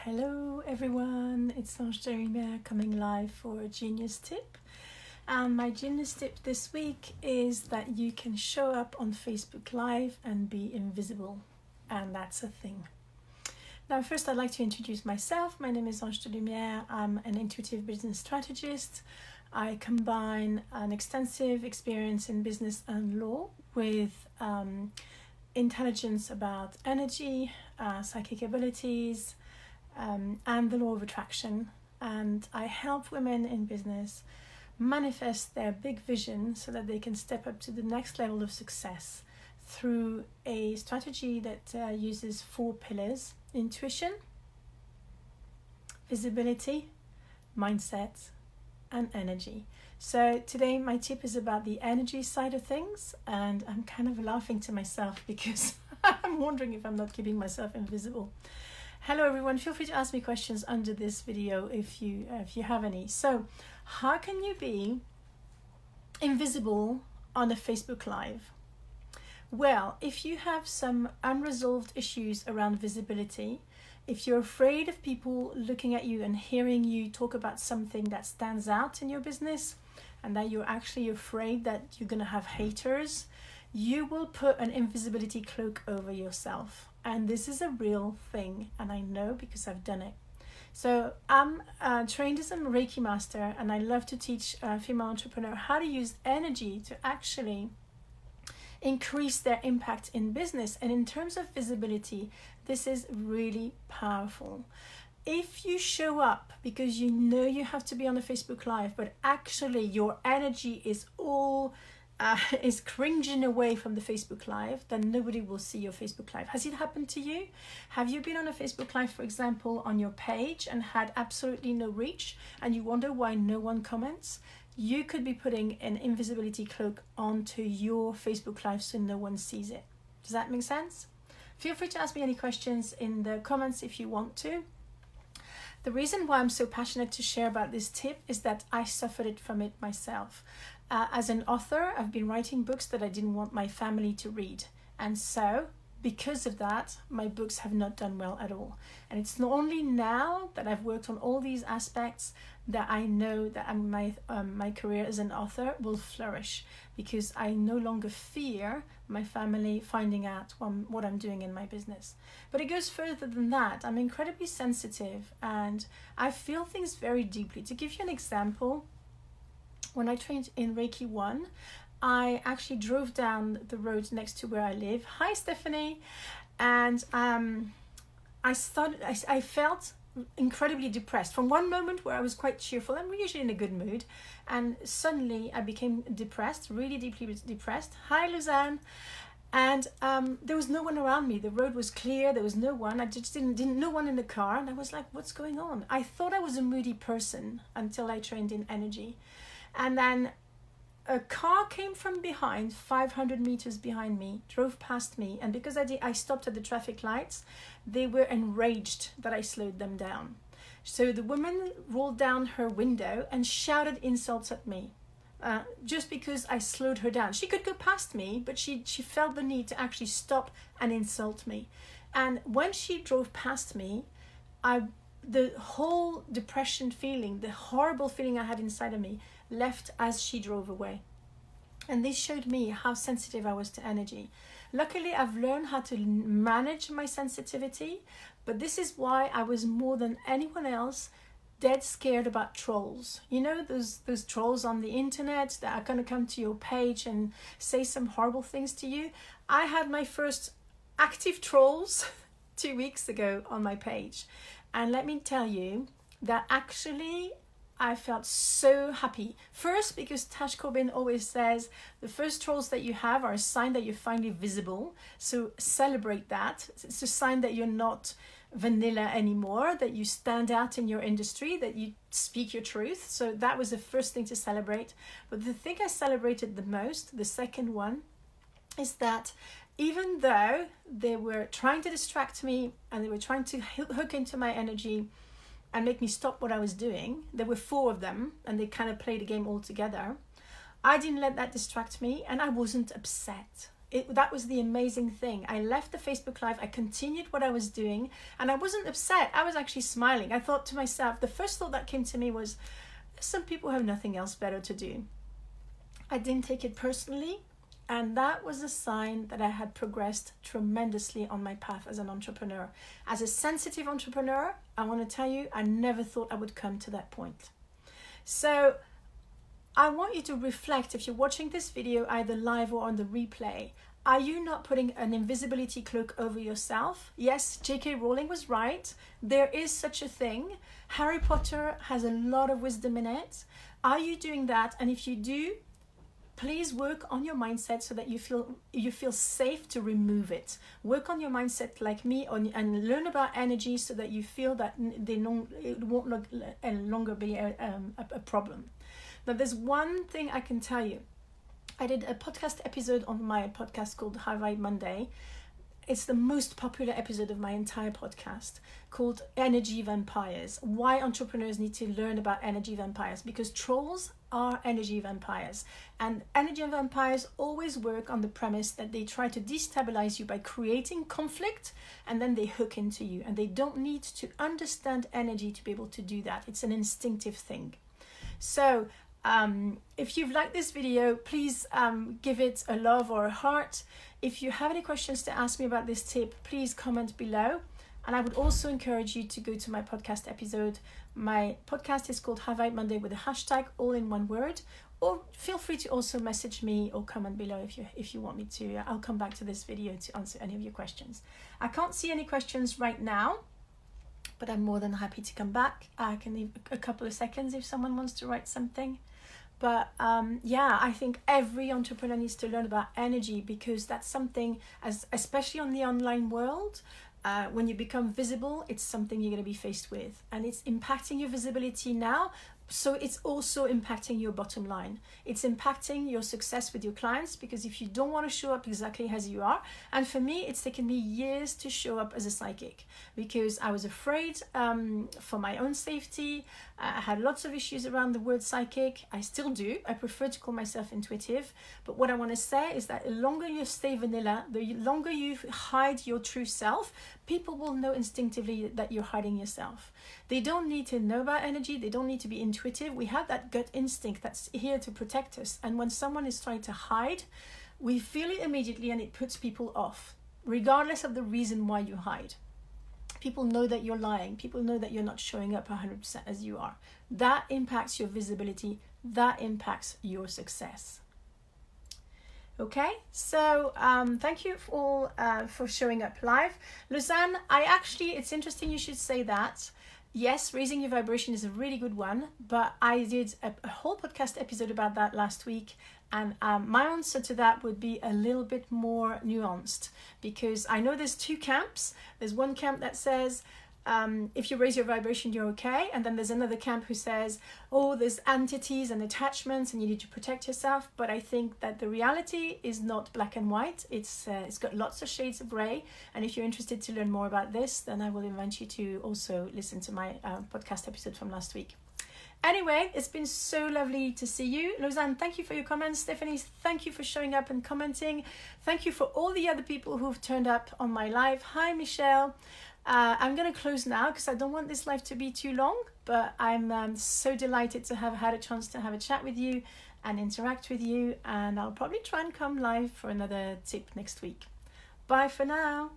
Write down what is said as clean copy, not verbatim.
Hello everyone, it's Ange coming live for a genius tip. And my genius tip this week is that you can show up on Facebook Live and be invisible. And that's a thing. Now first I'd like to introduce myself. My name is Ange de Lumière. I'm an intuitive business strategist. I combine an extensive experience in business and law with intelligence about energy, psychic abilities, and the law of attraction, and I help women in business manifest their big vision so that they can step up to the next level of success through a strategy that uses 4 pillars: intuition, visibility, mindset, and energy. So today my tip is about the energy side of things, and I'm kind of laughing to myself because I'm wondering if I'm not keeping myself invisible. Hello everyone, feel free to ask me questions under this video if you have any. So how can you be invisible on a Facebook Live? Well, if you have some unresolved issues around visibility, if you're afraid of people looking at you and hearing you talk about something that stands out in your business, and that you're actually afraid that you're going to have haters, you will put an invisibility cloak over yourself. And this is a real thing, and I know because I've done it. So I'm trained as a reiki master, and I love to teach female entrepreneurs how to use energy to actually increase their impact in business. And in terms of visibility, this is really powerful. If you show up because you know you have to be on a Facebook Live, but actually your energy is all is cringing away from the Facebook Live, then nobody will see your Facebook Live. Has it happened to you? Have you been on a Facebook Live, for example, on your page and had absolutely no reach, and you wonder why no one comments? You could be putting an invisibility cloak onto your Facebook Live so no one sees it. Does that make sense? Feel free to ask me any questions in the comments if you want to. The reason why I'm so passionate to share about this tip is that I suffered from it myself. As an author, I've been writing books that I didn't want my family to read. And so, because of that, my books have not done well at all. And it's not only now that I've worked on all these aspects that I know that my career as an author will flourish, because I no longer fear my family finding out what I'm doing in my business. But it goes further than that. I'm incredibly sensitive and I feel things very deeply. To give you an example, when I trained in Reiki 1, I actually drove down the road next to where I live. Hi, Stephanie. And I felt incredibly depressed from one moment where I was quite cheerful. I'm usually in a good mood. And suddenly I became depressed, really deeply depressed. Hi, Luzanne. And there was no one around me. The road was clear. There was no one. I just didn't no one in the car. And I was like, what's going on? I thought I was a moody person until I trained in energy. And then a car came from behind, 500 meters behind me, drove past me. And because I stopped at the traffic lights, they were enraged that I slowed them down. So the woman rolled down her window and shouted insults at me. Just because I slowed her down. She could go past me, but she felt the need to actually stop and insult me. And when she drove past me, the whole depression feeling, the horrible feeling I had inside of me, left as she drove away. And this showed me how sensitive I was to energy. Luckily, I've learned how to manage my sensitivity, but this is why I was more than anyone else dead scared about trolls. You know, those trolls on the internet that are going to come to your page and say some horrible things to you. I had my first active trolls 2 weeks ago on my page. And let me tell you that actually I felt so happy. First, because Tash Corbin always says the first trolls that you have are a sign that you're finally visible. So celebrate that. It's a sign that you're not vanilla anymore, that you stand out in your industry, that you speak your truth. So that was the first thing to celebrate. But the thing I celebrated the most, the second one, is that even though they were trying to distract me and they were trying to hook into my energy and make me stop what I was doing, there were 4 of them and they kind of played a game all together. I didn't let that distract me and I wasn't upset. That was the amazing thing. I left the Facebook Live, I continued what I was doing, and I wasn't upset. I was actually smiling. I thought to myself, the first thought that came to me was, some people have nothing else better to do. I didn't take it personally, and that was a sign that I had progressed tremendously on my path as an entrepreneur. As a sensitive entrepreneur, I want to tell you, I never thought I would come to that point. So I want you to reflect, if you're watching this video either live or on the replay, are you not putting an invisibility cloak over yourself? Yes, J.K. Rowling was right. There is such a thing. Harry Potter has a lot of wisdom in it. Are you doing that? And if you do, please work on your mindset so that you feel safe to remove it. Work on your mindset like me and learn about energy so that you feel that it won't longer be a problem. Now, there's one thing I can tell you. I did a podcast episode on my podcast called High Vibe Monday. It's the most popular episode of my entire podcast, called Energy Vampires. Why entrepreneurs need to learn about energy vampires. Because trolls are energy vampires. And energy vampires always work on the premise that they try to destabilize you by creating conflict, and then they hook into you. And they don't need to understand energy to be able to do that. It's an instinctive thing. So if you've liked this video, please give it a love or a heart. If you have any questions to ask me about this tip, please comment below. And I would also encourage you to go to my podcast episode. My podcast is called High Vibe Monday with a hashtag, all in one word. Or feel free to also message me or comment below if you want me to. I'll come back to this video to answer any of your questions. I can't see any questions right now, but I'm more than happy to come back. I can leave a couple of seconds if someone wants to write something. But I think every entrepreneur needs to learn about energy, because that's something, especially on the online world, when you become visible, it's something you're going to be faced with. And it's impacting your visibility now. So it's also impacting your bottom line. It's impacting your success with your clients, because if you don't want to show up exactly as you are, and for me, it's taken me years to show up as a psychic, because I was afraid for my own safety. I had lots of issues around the word psychic. I still do. I prefer to call myself intuitive. But what I want to say is that the longer you stay vanilla, the longer you hide your true self, people will know instinctively that you're hiding yourself. They don't need to know about energy. They don't need to be intuitive. We have that gut instinct that's here to protect us. And when someone is trying to hide, we feel it immediately, and it puts people off, regardless of the reason why you hide. People know that you're lying. People know that you're not showing up 100% as you are. That impacts your visibility. That impacts your success. Okay, so thank you all for showing up live. Lausanne, it's interesting you should say that. Yes, raising your vibration is a really good one, but I did a whole podcast episode about that last week, and my answer to that would be a little bit more nuanced, because I know there's two camps. There's one camp that says, if you raise your vibration, you're okay. And then there's another camp who says, oh, there's entities and attachments and you need to protect yourself. But I think that the reality is not black and white. It's got lots of shades of gray. And if you're interested to learn more about this, then I will invite you to also listen to my podcast episode from last week. Anyway, it's been so lovely to see you. Lausanne, thank you for your comments. Stephanie, thank you for showing up and commenting. Thank you for all the other people who've turned up on my live. Hi, Michelle. I'm going to close now because I don't want this live to be too long, but I'm so delighted to have had a chance to have a chat with you and interact with you, and I'll probably try and come live for another tip next week. Bye for now.